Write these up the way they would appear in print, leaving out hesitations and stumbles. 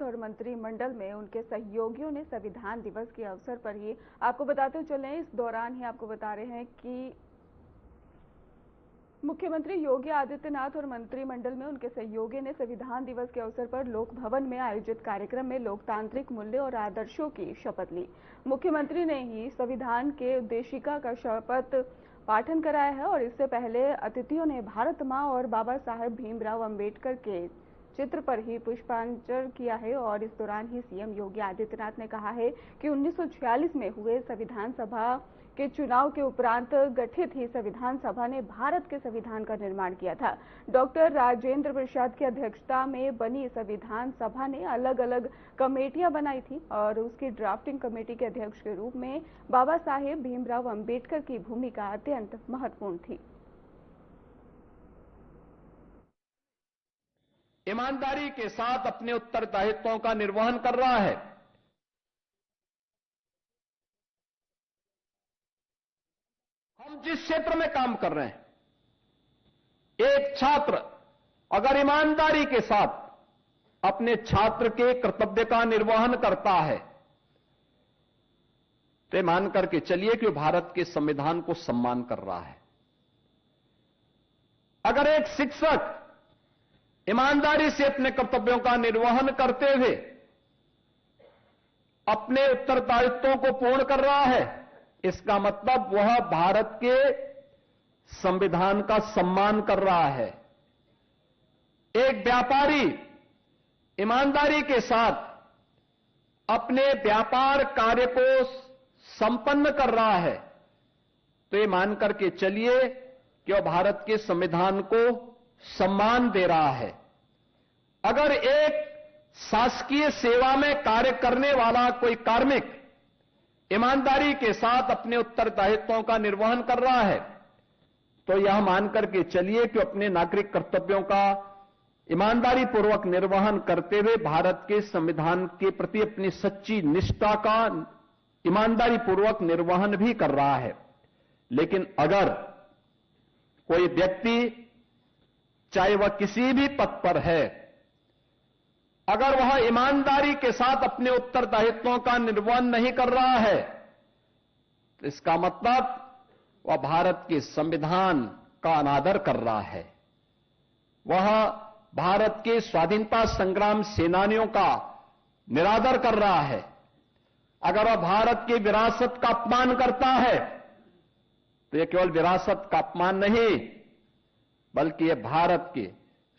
और मंत्रिमंडल में उनके सहयोगियों ने संविधान दिवस के अवसर पर ही आपको बताते चले, इस दौरान ही आपको बता रहे हैं कि मुख्यमंत्री योगी आदित्यनाथ और मंत्रिमंडल में उनके सहयोगी ने संविधान दिवस के अवसर पर लोक भवन में आयोजित कार्यक्रम में लोकतांत्रिक मूल्य और आदर्शों की शपथ ली। मुख्यमंत्री ने ही संविधान के उद्देशिका का शपथ पाठन कराया है और इससे पहले अतिथियों ने भारत मां और बाबा साहेब भीमराव अंबेडकर के चित्र पर ही पुष्पांजलि किया है। और इस दौरान ही सीएम योगी आदित्यनाथ ने कहा है कि 1946 में हुए संविधान सभा के चुनाव के उपरांत गठित ही संविधान सभा ने भारत के संविधान का निर्माण किया था। डॉक्टर राजेंद्र प्रसाद की अध्यक्षता में बनी संविधान सभा ने अलग अलग कमेटियां बनाई थी और उसकी ड्राफ्टिंग कमेटी के अध्यक्ष के रूप में बाबा साहेब भीमराव अंबेडकर की भूमिका अत्यंत महत्वपूर्ण थी। ईमानदारी के साथ अपने उत्तरदायित्वों का निर्वहन कर रहा है। हम जिस क्षेत्र में काम कर रहे हैं, एक छात्र अगर ईमानदारी के साथ अपने छात्र के कर्तव्य का निर्वहन करता है तो मान करके चलिए कि वो भारत के संविधान को सम्मान कर रहा है। अगर एक शिक्षक ईमानदारी से अपने कर्तव्यों का निर्वहन करते हुए अपने उत्तरदायित्वों को पूर्ण कर रहा है, इसका मतलब वह भारत के संविधान का सम्मान कर रहा है। एक व्यापारी ईमानदारी के साथ अपने व्यापार कार्य को संपन्न कर रहा है तो ये मान करके चलिए कि वह भारत के संविधान को सम्मान दे रहा है। अगर एक शासकीय सेवा में कार्य करने वाला कोई कार्मिक ईमानदारी के साथ अपने उत्तरदायित्वों का निर्वहन कर रहा है तो यह मानकर के चलिए कि अपने नागरिक कर्तव्यों का ईमानदारी पूर्वक निर्वहन करते हुए भारत के संविधान के प्रति अपनी सच्ची निष्ठा का ईमानदारी पूर्वक निर्वहन भी कर रहा है। लेकिन अगर कोई व्यक्ति, चाहे वह किसी भी पद पर है, अगर वह ईमानदारी के साथ अपने उत्तरदायित्वों का निर्वहन नहीं कर रहा है तो इसका मतलब वह भारत के संविधान का अनादर कर रहा है। वह भारत के स्वाधीनता संग्राम सेनानियों का निरादर कर रहा है। अगर वह भारत की विरासत का अपमान करता है तो यह केवल विरासत का अपमान नहीं बल्कि यह भारत के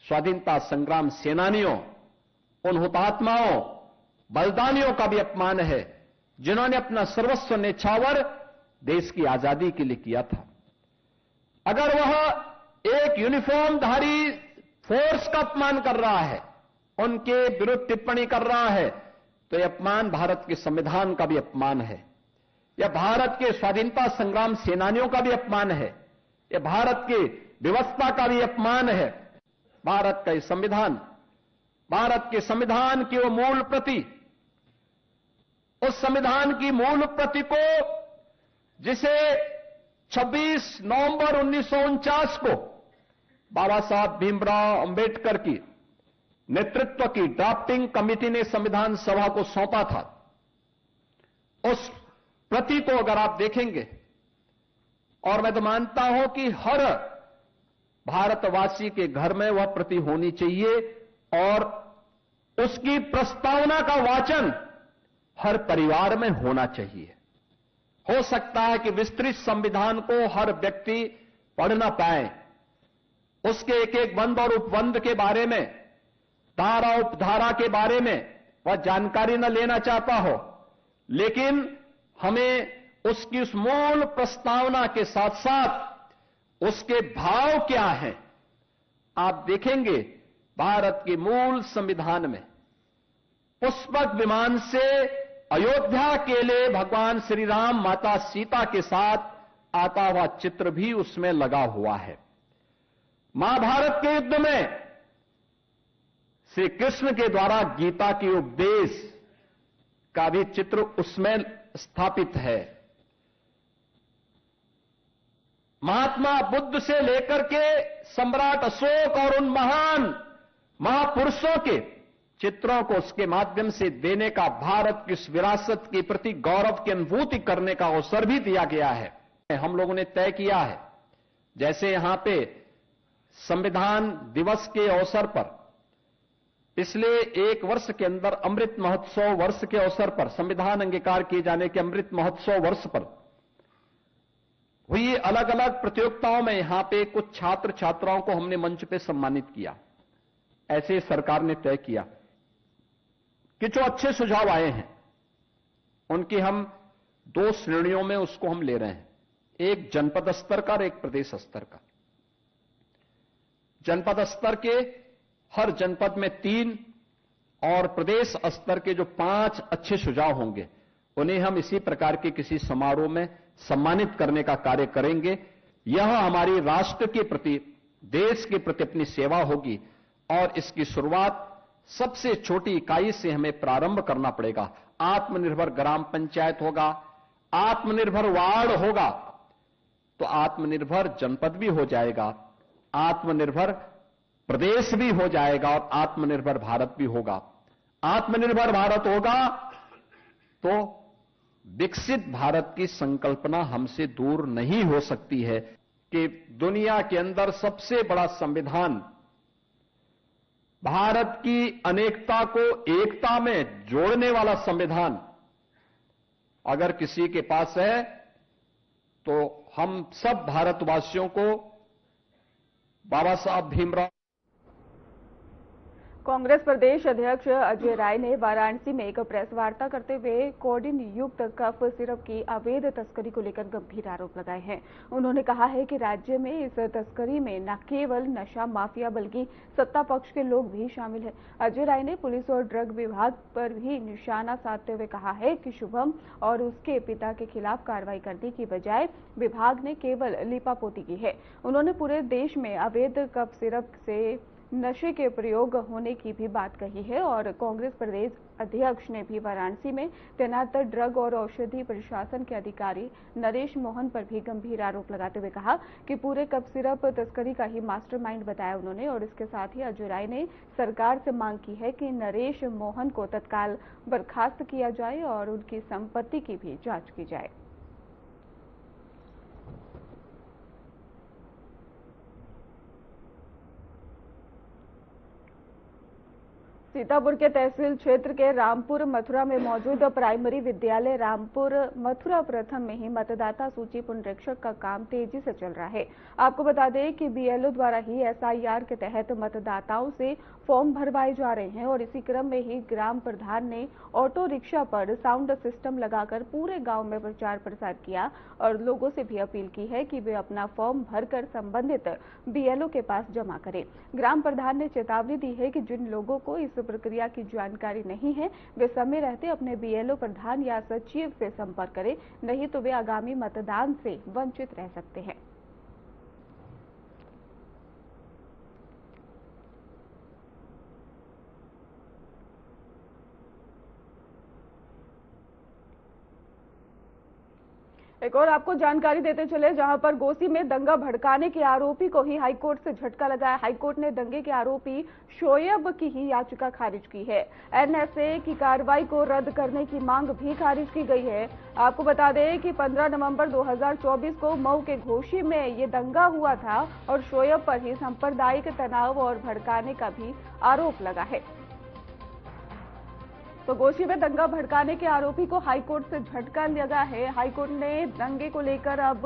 स्वाधीनता संग्राम सेनानियों, उन हुतात्माओं, बलिदानियों का भी अपमान है जिन्होंने अपना सर्वस्व न्यौछावर देश की आजादी के लिए किया था। अगर वह एक यूनिफॉर्मधारी फोर्स का अपमान कर रहा है, उनके विरुद्ध टिप्पणी कर रहा है तो यह अपमान भारत के संविधान का भी अपमान है। यह भारत के स्वाधीनता संग्राम सेनानियों का भी अपमान है। यह भारत की व्यवस्था का भी अपमान है। भारत का संविधान, भारत के संविधान की वो मूल प्रति, उस संविधान की मूल प्रति को जिसे 26 नवंबर 1949 को बाबा साहब भीमराव अंबेडकर की नेतृत्व की ड्राफ्टिंग कमेटी ने संविधान सभा को सौंपा था, उस प्रति को अगर आप देखेंगे, और मैं तो मानता हूं कि हर भारतवासी के घर में वह प्रति होनी चाहिए और उसकी प्रस्तावना का वाचन हर परिवार में होना चाहिए। हो सकता है कि विस्तृत संविधान को हर व्यक्ति पढ़ ना पाए, उसके एक एक बंद और उपबंध के बारे में, धारा उपधारा के बारे में वह जानकारी न लेना चाहता हो, लेकिन हमें उसकी उस मूल प्रस्तावना के साथ साथ उसके भाव क्या हैं, आप देखेंगे भारत के मूल संविधान में पुष्पक विमान से अयोध्या के लिए भगवान श्री राम माता सीता के साथ आता हुआ चित्र भी उसमें लगा हुआ है। महाभारत के युद्ध में श्री कृष्ण के द्वारा गीता के उपदेश का भी चित्र उसमें स्थापित है। महात्मा बुद्ध से लेकर के सम्राट अशोक और उन महान महापुरुषों के चित्रों को उसके माध्यम से देने का, भारत की इस विरासत के प्रति गौरव की अनुभूति करने का अवसर भी दिया गया है। हम लोगों ने तय किया है, जैसे यहां पे संविधान दिवस के अवसर पर पिछले 1 वर्ष के अंदर अमृत महोत्सव वर्ष के अवसर पर, संविधान अंगीकार किए जाने के अमृत महोत्सव वर्ष पर हुई अलग अलग प्रतियोगिताओं में यहां पे कुछ छात्र छात्राओं को हमने मंच पे सम्मानित किया। ऐसे सरकार ने तय किया कि जो अच्छे सुझाव आए हैं उनकी हम 2 श्रेणियों में उसको हम ले रहे हैं, एक जनपद स्तर का और एक प्रदेश स्तर का। जनपद स्तर के हर जनपद में 3 और प्रदेश स्तर के जो 5 अच्छे सुझाव होंगे उन्हें हम इसी प्रकार के किसी समारोह में सम्मानित करने का कार्य करेंगे। यह हमारी राष्ट्र के प्रति, देश के प्रति अपनी सेवा होगी और इसकी शुरुआत सबसे छोटी इकाई से हमें प्रारंभ करना पड़ेगा। आत्मनिर्भर ग्राम पंचायत होगा, आत्मनिर्भर वार्ड होगा, तो आत्मनिर्भर जनपद भी हो जाएगा, आत्मनिर्भर प्रदेश भी हो जाएगा और आत्मनिर्भर भारत भी होगा। आत्मनिर्भर भारत होगा तो विकसित भारत की संकल्पना हमसे दूर नहीं हो सकती है कि दुनिया के अंदर सबसे बड़ा संविधान, भारत की अनेकता को एकता में जोड़ने वाला संविधान अगर किसी के पास है तो हम सब भारतवासियों को बाबा साहब भीमराव। कांग्रेस प्रदेश अध्यक्ष अजय राय ने वाराणसी में एक प्रेस वार्ता करते हुए कोडिन युक्त कफ सिरप की अवैध तस्करी को लेकर गंभीर आरोप लगाए हैं। उन्होंने कहा है कि राज्य में इस तस्करी में न केवल नशा माफिया बल्कि सत्ता पक्ष के लोग भी शामिल हैं। अजय राय ने पुलिस और ड्रग विभाग पर भी निशाना साधते हुए कहा है कि शुभम और उसके पिता के खिलाफ कार्रवाई करने की बजाय विभाग ने केवल लीपापोती की है। उन्होंने पूरे देश में अवैध कफ सिरप से नशे के प्रयोग होने की भी बात कही है और कांग्रेस प्रदेश अध्यक्ष ने भी वाराणसी में तैनात ड्रग और औषधि प्रशासन के अधिकारी नरेश मोहन पर भी गंभीर आरोप लगाते हुए कहा कि पूरे कफ सिरप तस्करी का ही मास्टरमाइंड बताया उन्होंने। और इसके साथ ही अजय राय ने सरकार से मांग की है कि नरेश मोहन को तत्काल बर्खास्त किया जाए और उनकी संपत्ति की भी जांच की जाए। सीतापुर के तहसील क्षेत्र के रामपुर मथुरा में मौजूद प्राइमरी विद्यालय रामपुर मथुरा प्रथम में ही मतदाता सूची पुनरीक्षक का काम तेजी से चल रहा है। आपको बता दें कि बीएलओ द्वारा ही एसआईआर के तहत मतदाताओं से फॉर्म भरवाए जा रहे हैं और इसी क्रम में ही ग्राम प्रधान ने ऑटो रिक्शा पर साउंड सिस्टम लगाकर पूरे गांव में प्रचार प्रसार किया और लोगों से भी अपील की है कि वे अपना फॉर्म भरकर संबंधित बीएलओ के पास जमा करें। ग्राम प्रधान ने चेतावनी दी है कि जिन लोगों को इस प्रक्रिया की जानकारी नहीं है वे समय रहते अपने बीएलओ प्रधान या सचिव से संपर्क करें, नहीं तो वे आगामी मतदान से वंचित रह सकते हैं। एक और आपको जानकारी देते चले, जहां पर गोसी में दंगा भड़काने के आरोपी को ही हाईकोर्ट से झटका लगाया। हाईकोर्ट ने दंगे के आरोपी शोएब की ही याचिका खारिज की है। एनएसए की कार्रवाई को रद्द करने की मांग भी खारिज की गई है। आपको बता दें कि 15 नवंबर 2024 को मऊ के घोसी में ये दंगा हुआ था और शोएब पर ही सांप्रदायिक तनाव और भड़काने का भी आरोप लगा है। तो गोशी में दंगा भड़काने के आरोपी को हाईकोर्ट से झटका लगा है। हाईकोर्ट ने दंगे को लेकर अब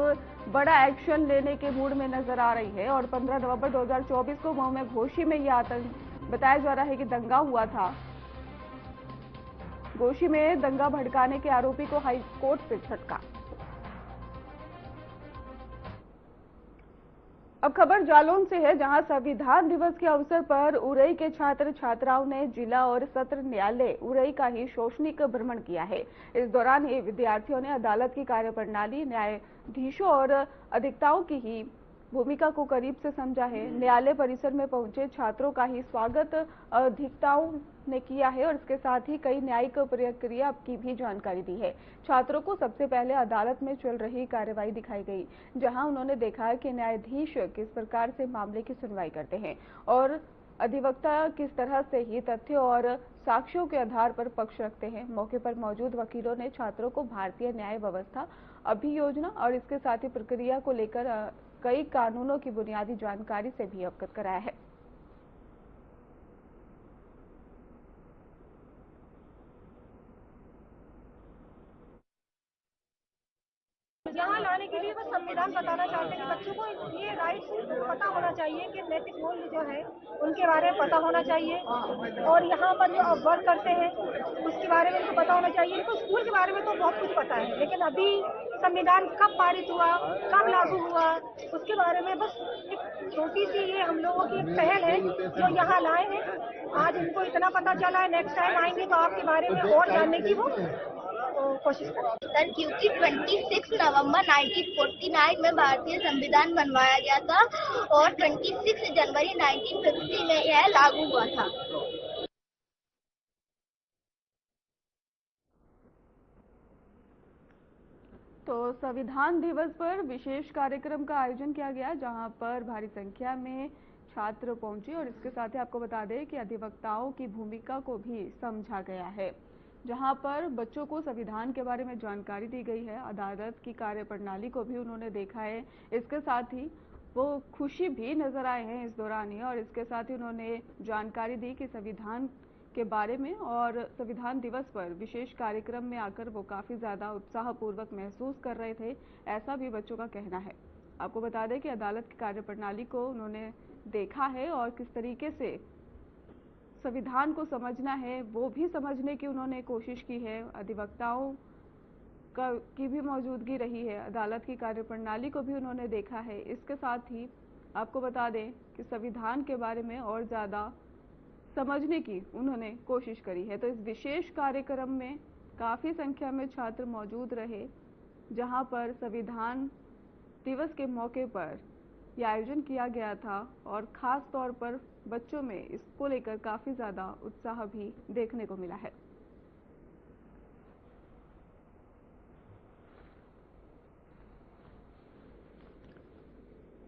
बड़ा एक्शन लेने के मूड में नजर आ रही है और 15 नवंबर 2024 को मऊ में घोसी में यह आतंक बताया जा रहा है कि दंगा हुआ था। गोशी में दंगा भड़काने के आरोपी को हाईकोर्ट से झटका। अब खबर जालौन से है, जहां संविधान दिवस के अवसर पर उरई के छात्र छात्राओं ने जिला और सत्र न्यायालय उरई का ही शैक्षणिक भ्रमण किया है। इस दौरान ही विद्यार्थियों ने अदालत की कार्यप्रणाली, न्यायाधीशों और अधिवक्ताओं की ही भूमिका को करीब से समझा है। न्यायालय परिसर में पहुंचे छात्रों का ही स्वागत अधिवक्ताओं ने किया है और इसके साथ ही कई न्यायिक प्रक्रिया की भी जानकारी दी है। छात्रों को सबसे पहले अदालत में चल रही कार्यवाही दिखाई गई, जहां उन्होंने देखा कि न्यायाधीश किस प्रकार से मामले की सुनवाई करते हैं और अधिवक्ता किस तरह से ही तथ्यों और साक्ष्यों के आधार पर पक्ष रखते हैं। मौके पर मौजूद वकीलों ने छात्रों को भारतीय न्याय व्यवस्था, अभियोजना और इसके साथ ही प्रक्रिया को लेकर कई कानूनों की बुनियादी जानकारी से भी अवगत कराया है। यहाँ लाने के लिए बस संविधान बताना चाहते हैं कि बच्चों को ये राइट्स पता होना चाहिए कि नैतिक मूल्य जो है उनके बारे में पता होना चाहिए, और यहाँ पर जो अब वर्क करते हैं उसके बारे में उनको पता होना चाहिए। इनको स्कूल के बारे में तो बहुत कुछ पता है, लेकिन अभी संविधान कब पारित हुआ, कब लागू हुआ, उसके बारे में बस एक छोटी सी ये हम लोगों की एक पहल है जो यहाँ लाए हैं। आज इनको इतना पता चला है, नेक्स्ट टाइम आएंगे तो आपके बारे में और जानने की वो कोशिश करें। सर, क्योंकि 26 नवंबर 1949 में भारतीय संविधान बनवाया गया था और 26 जनवरी 1950 में यह लागू हुआ था। तो संविधान दिवस पर विशेष कार्यक्रम का आयोजन किया गया, जहां पर भारी संख्या में छात्र पहुंचे और इसके साथ ही आपको बता दें कि अधिवक्ताओं की भूमिका को भी समझा गया है, जहां पर बच्चों को संविधान के बारे में जानकारी दी गई है। अदालत की कार्यप्रणाली को भी उन्होंने देखा है। इसके साथ ही वो खुशी भी नजर आए हैं इस दौरान ही, और इसके साथ ही उन्होंने जानकारी दी कि संविधान के बारे में, और संविधान दिवस पर विशेष कार्यक्रम में आकर वो काफी ज्यादा उत्साहपूर्वक महसूस कर रहे थे, ऐसा भी बच्चों का कहना है। आपको बता दें कि अदालत की कार्यप्रणाली को उन्होंने देखा है और किस तरीके से संविधान को समझना है वो भी समझने की उन्होंने कोशिश की है। अधिवक्ताओं की भी मौजूदगी रही है, अदालत की कार्यप्रणाली को भी उन्होंने देखा है। इसके साथ ही आपको बता दें कि संविधान के बारे में और ज्यादा समझने की उन्होंने कोशिश करी है। तो इस विशेष कार्यक्रम में काफी संख्या में छात्र मौजूद रहे, जहां पर संविधान दिवस के मौके पर यह आयोजन किया गया था, और खास तौर पर बच्चों में इसको लेकर काफी ज्यादा उत्साह भी देखने को मिला है।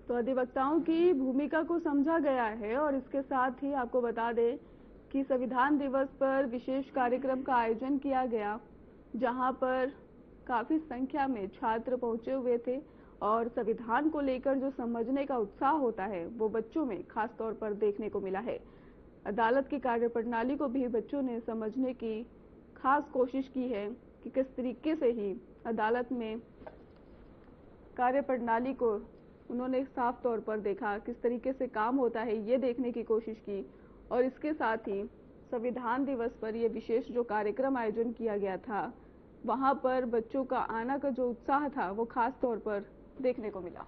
तो अधिवक्ताओं की भूमिका को समझा गया है, और इसके साथ ही आपको बता दें कि संविधान दिवस पर विशेष कार्यक्रम का आयोजन किया गया, जहां पर काफी संख्या में छात्र पहुंचे हुए थे, और संविधान को लेकर जो समझने का उत्साह होता है वो बच्चों में खास तौर पर देखने को मिला है। अदालत की कार्यप्रणाली को भी बच्चों ने समझने की खास कोशिश की है कि किस तरीके से ही अदालत में कार्यप्रणाली को उन्होंने साफ तौर पर देखा, किस तरीके से काम होता है ये देखने की कोशिश की। और इसके साथ ही संविधान दिवस पर यह विशेष जो कार्यक्रम आयोजन किया गया था, वहां पर बच्चों का आना का जो उत्साह था वो खास तौर पर देखने को मिला।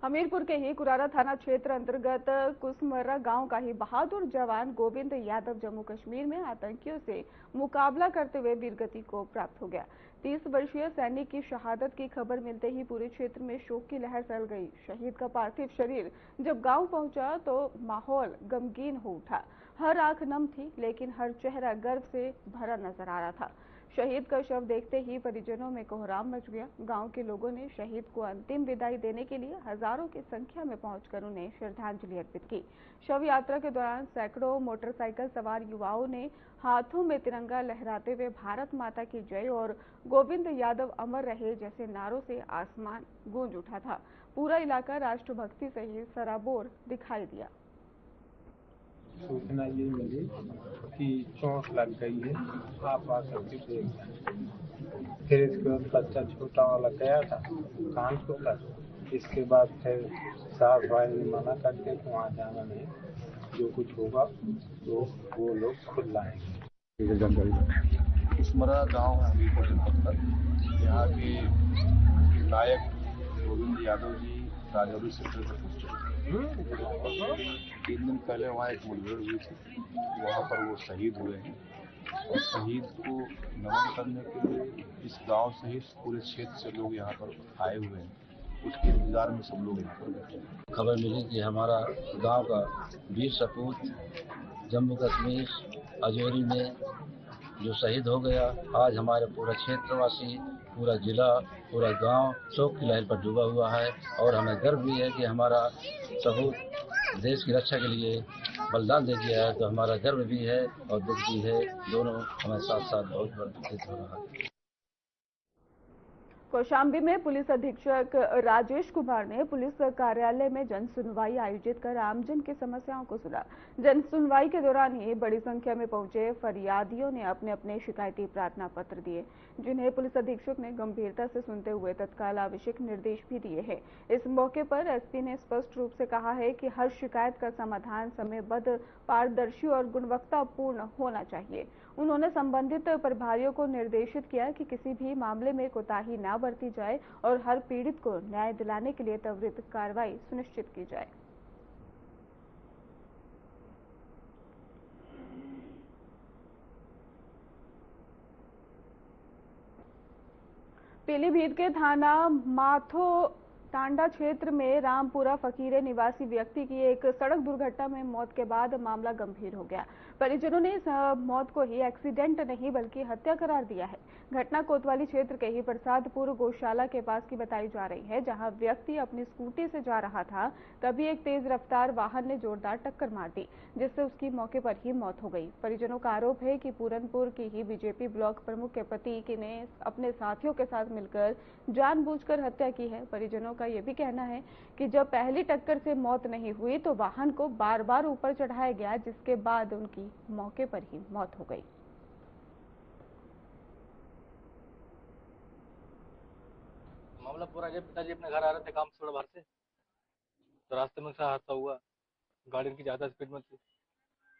हमीरपुर के ही कुरारा थाना क्षेत्र अंतर्गत कुसमर्रा गांव का ही बहादुर जवान गोविंद यादव जम्मू कश्मीर में आतंकियों से मुकाबला करते हुए वीरगति को प्राप्त हो गया। 30 वर्षीय सैनिक की शहादत की खबर मिलते ही पूरे क्षेत्र में शोक की लहर फैल गई। शहीद का पार्थिव शरीर जब गांव पहुंचा तो माहौल गमगीन हो उठा। हर आंख नम थी, लेकिन हर चेहरा गर्व से भरा नजर आ रहा था। शहीद का शव देखते ही परिजनों में कोहराम मच गया। गांव के लोगों ने शहीद को अंतिम विदाई देने के लिए हजारों की संख्या में पहुंचकर उन्हें श्रद्धांजलि अर्पित की। शव यात्रा के दौरान सैकड़ों मोटरसाइकिल सवार युवाओं ने हाथों में तिरंगा लहराते हुए भारत माता की जय और गोविंद यादव अमर रहे जैसे नारों से आसमान गूंज उठा था। पूरा इलाका राष्ट्रभक्ति से ही सराबोर दिखाई दिया। सूचना ये मिली कि चोट लग गई है, आप आ सकते देख जाए। फिर इसके बाद बच्चा छोटा वाला गया था कानपुर तक। इसके बाद फिर साहब भाई ने मना करके कि वहाँ जाना नहीं, जो कुछ होगा तो वो लोग खुद लाएंगे। कुसमर्रा गाँव है हमीरपुर जनपद का। यहाँ के नायक गोविंद यादव जी राजौरी सेक्टर से पोस्टेड। 3 दिन पहले वहाँ एक मुठभेड़ हुई थी, वहाँ पर वो शहीद हुए हैं, और शहीद को नमन करने के लिए इस गांव सहित पूरे क्षेत्र से लोग यहाँ पर आए हुए हैं। उसके इंतजार में सब लोग यहाँ पर बैठे हैं। खबर मिली कि हमारा गांव का वीर सपूत जम्मू कश्मीर अजौरी में जो शहीद हो गया। आज हमारे पूरा क्षेत्रवासी, पूरा जिला, पूरा गांव शोक की लहर पर डूबा हुआ है, और हमें गर्व भी है कि हमारा सपूत देश की रक्षा के लिए बलिदान दे दिया है, तो हमारा गर्व भी है और दुख भी है, दोनों हमें साथ साथ बहुत प्रतीत हो रहा है। कौशाम्बी में पुलिस अधीक्षक राजेश कुमार ने पुलिस कार्यालय में जन सुनवाई आयोजित कर आमजन की समस्याओं को सुना। जन सुनवाई के दौरान ही बड़ी संख्या में पहुंचे फरियादियों ने अपने अपने शिकायती प्रार्थना पत्र दिए, जिन्हें पुलिस अधीक्षक ने गंभीरता से सुनते हुए तत्काल आवश्यक निर्देश भी दिए हैं। इस मौके पर एसपी ने स्पष्ट रूप से कहा है कि हर शिकायत का समाधान समयबद्ध, पारदर्शी और गुणवत्तापूर्ण होना चाहिए। उन्होंने संबंधित प्रभारियों को निर्देशित किया कि किसी भी मामले में कोताही न बरती जाए और हर पीड़ित को न्याय दिलाने के लिए त्वरित कार्रवाई सुनिश्चित की जाए। पीलीभीत के थाना माथो टांडा क्षेत्र में रामपुरा फकीरे निवासी व्यक्ति की एक सड़क दुर्घटना में मौत के बाद मामला गंभीर हो गया। परिजनों ने इस मौत को ही एक्सीडेंट नहीं बल्कि हत्या करार दिया है। घटना कोतवाली क्षेत्र के ही प्रसादपुर गौशाला के पास की बताई जा रही है, जहां व्यक्ति अपनी स्कूटी से जा रहा था, तभी एक तेज रफ्तार वाहन ने जोरदार टक्कर मार दी, जिससे उसकी मौके पर ही मौत हो गई। परिजनों का आरोप है कि पूरनपुर की ही बीजेपी ब्लॉक प्रमुख के पति ने अपने साथियों के साथ मिलकर जानबूझकर हत्या की है। परिजनों का यह भी कहना है कि जब पहली टक्कर से मौत नहीं हुई तो वाहन को बार बार ऊपर चढ़ाया गया, जिसके बाद उनकी मौके पर ही मौत हो गई। मामला पूरा जब पिताजी अपने घर आ रहे थे काम से थोड़ा बाहर से, तो रास्ते में उसका हादसा हुआ। गाड़ी उनकी ज्यादा स्पीड में थी,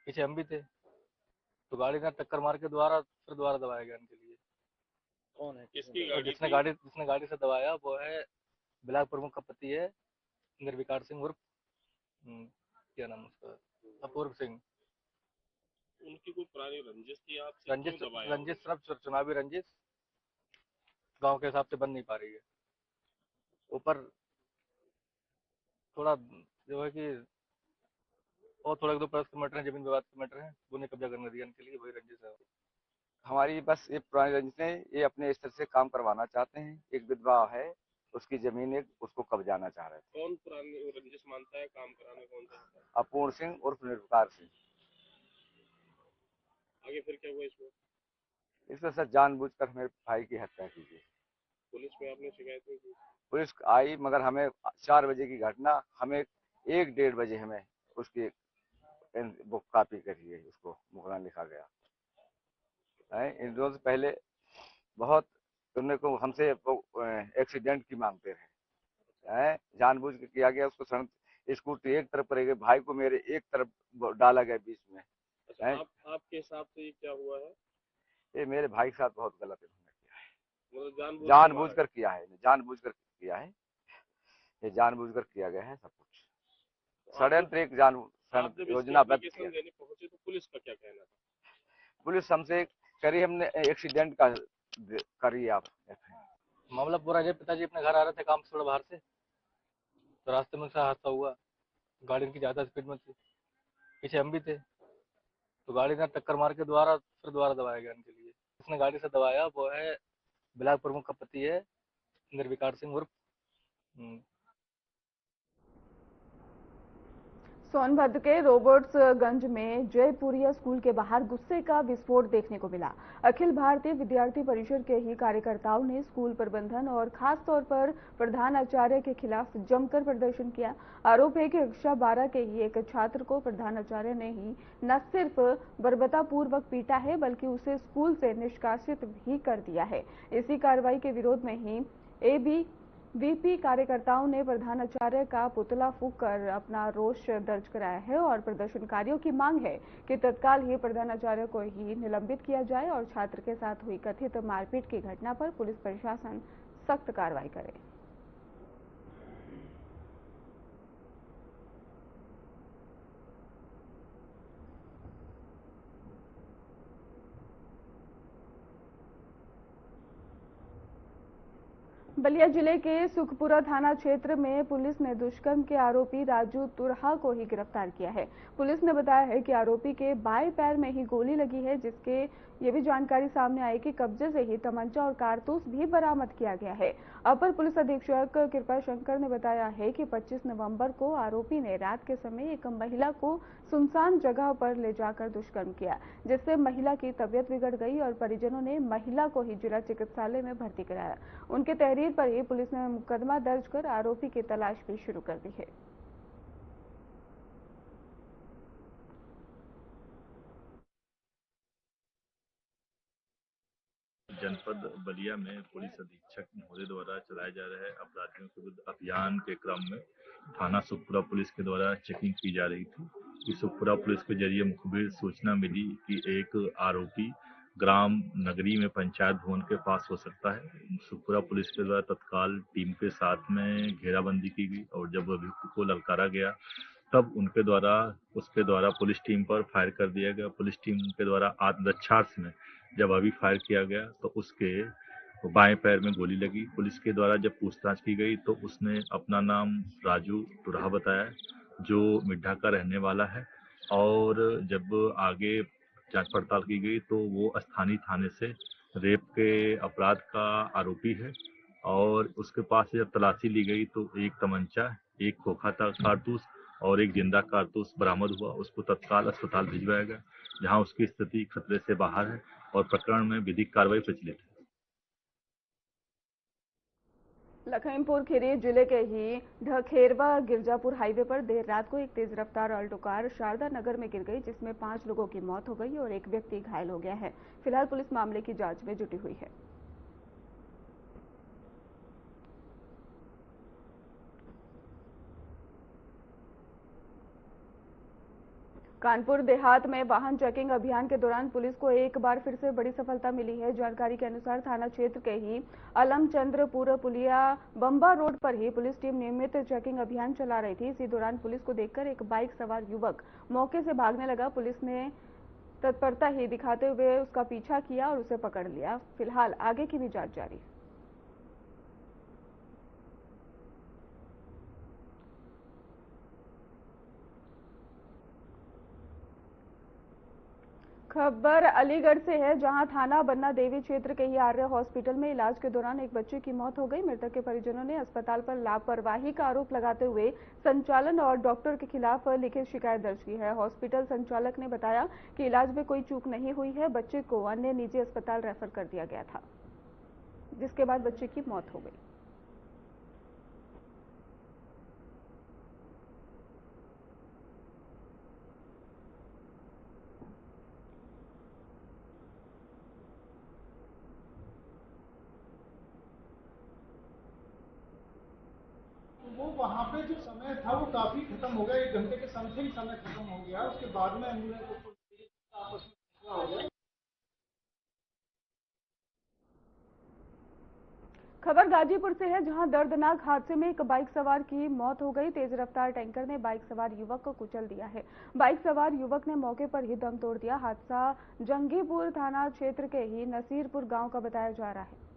पीछे हम भी थे, तो गाड़ी ने टक्कर मार के फिर दोबारा दबाया गया उनके लिए। कौन है किसकी गाड़ी? जिसने गाड़ी से दबाया वो है ब्लॉक प्रमुख का पति है निर्विकार सिंह उर्फ क्या नाम उसका, अपूर्व सिंह। उनकी कोई पुरानी रंजिश थी आपसे? रंजिश सिर्फ चुनावी रंजिश गांव के हिसाब से बन नहीं पा रही है। ऊपर थोड़ा जो है कि और थोड़ा 2 किलोमीटर है, जमीन विवाद के मैटर है, वो ने कब्जा करने दिया इनके लिए, वही रंजिश है। हमारी बस ये पुरानी रंजिश है, ये अपने स्तर से काम करवाना चाहते हैं। एक विधवा है, उसकी जमीन है, उसको कब्जाना चाह रहे थे। कौन पुरानी रंजिश मानता है काम कराने? कौन सा? अपूर्ण सिंह उर्फ निर्विकार सिंह। आगे फिर क्या हुआ इसमें? इसमें सर जानबूझकर मेरे भाई की हत्या की गई। पुलिस में आपने शिकायत नहीं की? पुलिस आई, मगर हमें 4 बजे की घटना, हमें 1-1:30 बजे हमें उसकी बुक कॉपी करी है, उसको मुकदमा लिखा गया है। इन दिनों से पहले बहुत तुमने को हमसे एक्सीडेंट की मांगते रहे, जानबूझ के किया गया। उसको स्कूटी एक तरफ करेगी, भाई को मेरे एक तरफ डाला गया बीच में। अच्छा, आपके हिसाब से ये क्या हुआ है? ये मेरे भाई के साथ बहुत गलत इन्होंने किया है, मतलब जानबूझकर किया है, जानबूझकर किया है, ये जानबूझकर किया गया है सब कुछ। षड्यंत्र एक योजनाबद्ध किया। पहुंचे तो पुलिस का क्या कहना था? पुलिस हमसे करी, हमने एक्सीडेंट का करी। आप मामला पूरा जब पिताजी अपने घर आ रहे थे काम से थोड़ा बाहर से, तो रास्ते में उसका हादसा हुआ। गाड़ी उनकी ज्यादा स्पीड में थी, पीछे हम भी थे, तो गाड़ी ने टक्कर मार के फिर दोबारा दबाया गया उनके लिए। जिसने गाड़ी से दबाया वो है ब्लॉक प्रमुख का पति है निर्विकार सिंह उर्फ। सोनभद्र के रोबर्ट्सगंज में जयपुरिया स्कूल के बाहर गुस्से का विस्फोट देखने को मिला। अखिल भारतीय विद्यार्थी परिषद के ही कार्यकर्ताओं ने स्कूल प्रबंधन और खास तौर पर प्रधानाचार्य के खिलाफ जमकर प्रदर्शन किया। आरोप है कि कक्षा 12 के ही एक छात्र को प्रधानाचार्य ने ही न सिर्फ बर्बरतापूर्वक पीटा है, बल्कि उसे स्कूल से निष्कासित भी कर दिया है। इसी कार्रवाई के विरोध में ही ABVP कार्यकर्ताओं ने प्रधानाचार्य का पुतला फूंक कर अपना रोष दर्ज कराया है और प्रदर्शनकारियों की मांग है कि तत्काल ही प्रधानाचार्य को ही निलंबित किया जाए और छात्र के साथ हुई कथित मारपीट की घटना पर पुलिस प्रशासन सख्त कार्रवाई करे। बलिया जिले के सुखपुरा थाना क्षेत्र में पुलिस ने दुष्कर्म के आरोपी राजू तुरहा को ही गिरफ्तार किया है। पुलिस ने बताया है कि आरोपी के बाएं पैर में ही गोली लगी है, जिसके ये भी जानकारी सामने आई कि कब्जे से ही तमंचा और कारतूस भी बरामद किया गया है। अपर पुलिस अधीक्षक कृपा शंकर ने बताया है कि 25 नवंबर को आरोपी ने रात के समय एक महिला को सुनसान जगह पर ले जाकर दुष्कर्म किया, जिससे महिला की तबीयत बिगड़ गई और परिजनों ने महिला को ही जिला चिकित्सालय में भर्ती कराया। उनके तहरीर पर ही पुलिस ने मुकदमा दर्ज कर आरोपी की तलाश भी शुरू कर दी है। जनपद बलिया में पुलिस अधीक्षक महोदय द्वारा चलाए जा रहे अपराधियों के विरुद्ध अभियान के क्रम में थाना सुखपुरा पुलिस के द्वारा चेकिंग की जा रही थी। इस सुखपुरा पुलिस के जरिए मुखबिर सूचना मिली कि एक आरोपी ग्राम नगरी में पंचायत भवन के पास हो सकता है। सुखपुरा पुलिस के द्वारा तत्काल टीम के साथ में घेराबंदी की गई और जब अभियुक्त को ललकारा गया तब उसके द्वारा पुलिस टीम पर फायर कर दिया गया। पुलिस टीम के द्वारा आत्मरक्षार्थ में जब अभी फायर किया गया तो उसके बाएं पैर में गोली लगी। पुलिस के द्वारा जब पूछताछ की गई तो उसने अपना नाम राजू तुरहा बताया, जो मिड्ढा का रहने वाला है, और जब आगे जांच पड़ताल की गई तो वो स्थानीय थाने से रेप के अपराध का आरोपी है। और उसके पास से जब तलाशी ली गई तो एक तमंचा, एक खोखा कारतूस और एक जिंदा कारतूस बरामद हुआ। उसको तत्काल अस्पताल भिजवाया गया, जहां उसकी स्थिति खतरे से बाहर है और प्रकरण में विधिक कार्रवाई प्रचलित है। लखीमपुर खीरी जिले के ही ढखेरवा गिरजापुर हाईवे पर देर रात को एक तेज रफ्तार ऑल्टो कार शारदा नगर में गिर गई, जिसमें 5 लोगों की मौत हो गई और एक व्यक्ति घायल हो गया है। फिलहाल पुलिस मामले की जांच में जुटी हुई है। कानपुर देहात में वाहन चेकिंग अभियान के दौरान पुलिस को एक बार फिर से बड़ी सफलता मिली है। जानकारी के अनुसार थाना क्षेत्र के ही अलमचंद्रपुर पुलिया बम्बा रोड पर ही पुलिस टीम नियमित चेकिंग अभियान चला रही थी। इसी दौरान पुलिस को देखकर एक बाइक सवार युवक मौके से भागने लगा। पुलिस ने तत्परता ही दिखाते हुए उसका पीछा किया और उसे पकड़ लिया। फिलहाल आगे की भी जांच जारी है। खबर अलीगढ़ से है, जहां थाना बन्ना देवी क्षेत्र के ही आर्य हॉस्पिटल में इलाज के दौरान एक बच्चे की मौत हो गई। मृतक के परिजनों ने अस्पताल पर लापरवाही का आरोप लगाते हुए संचालन और डॉक्टर के खिलाफ लिखित शिकायत दर्ज की है। हॉस्पिटल संचालक ने बताया कि इलाज में कोई चूक नहीं हुई है। बच्चे को अन्य निजी अस्पताल रेफर कर दिया गया था, जिसके बाद बच्चे की मौत हो गई। वो वहाँ पे जो समय था वो काफी खत्म हो गया, 1 घंटे के समथिंग समय खत्म हो गया। उसके बाद में एम्बुलेंस आपस में हो गया। खबर गाजीपुर से है, जहां दर्दनाक हादसे में एक बाइक सवार की मौत हो गई। तेज रफ्तार टैंकर ने बाइक सवार युवक को कुचल दिया है। बाइक सवार युवक ने मौके पर ही दम तोड़ दिया। हादसा जंगीपुर थाना क्षेत्र के ही नसीरपुर गांव का बताया जा रहा है।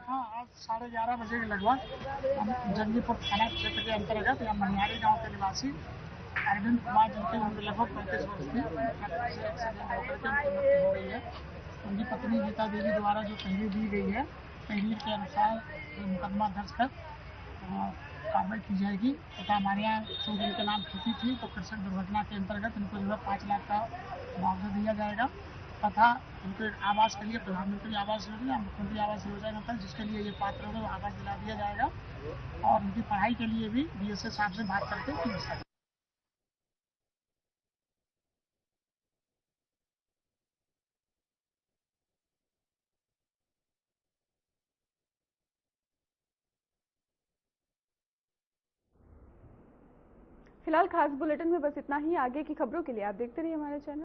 हाँ, आज 11:30 बजे के लगभग हम जंगीपुर थाना क्षेत्र के अंतर्गत या मनियारी गांव के निवासी अरविंद कुमार, जिनकी उम्र लगभग 35 वर्ष थी, एक्सीडेंट होकर के उनकी मृत्यु हो गई है। उनकी पत्नी गीता देवी द्वारा जो तहरीर दी गई है, तहरीर के अनुसार मुकदमा दर्ज कर कार्रवाई की जाएगी तथा हमारे यहाँ चूँकि इनके नाम खेती थी तो कृषक दुर्घटना के अंतर्गत इनको जो है 5 लाख का मुआवजा दिया जाएगा तथा उनके आवास के लिए प्रधानमंत्री आवास योजना, मुख्यमंत्री आवास योजना पर जिसके लिए ये पात्र होंगे वो आवास दिला दिया जाएगा और उनकी पढ़ाई के लिए भी DSA साहब से बात करके व्यवस्था। फिलहाल खास बुलेटिन में बस इतना ही। आगे की खबरों के लिए आप देखते रहिए हमारे चैनल।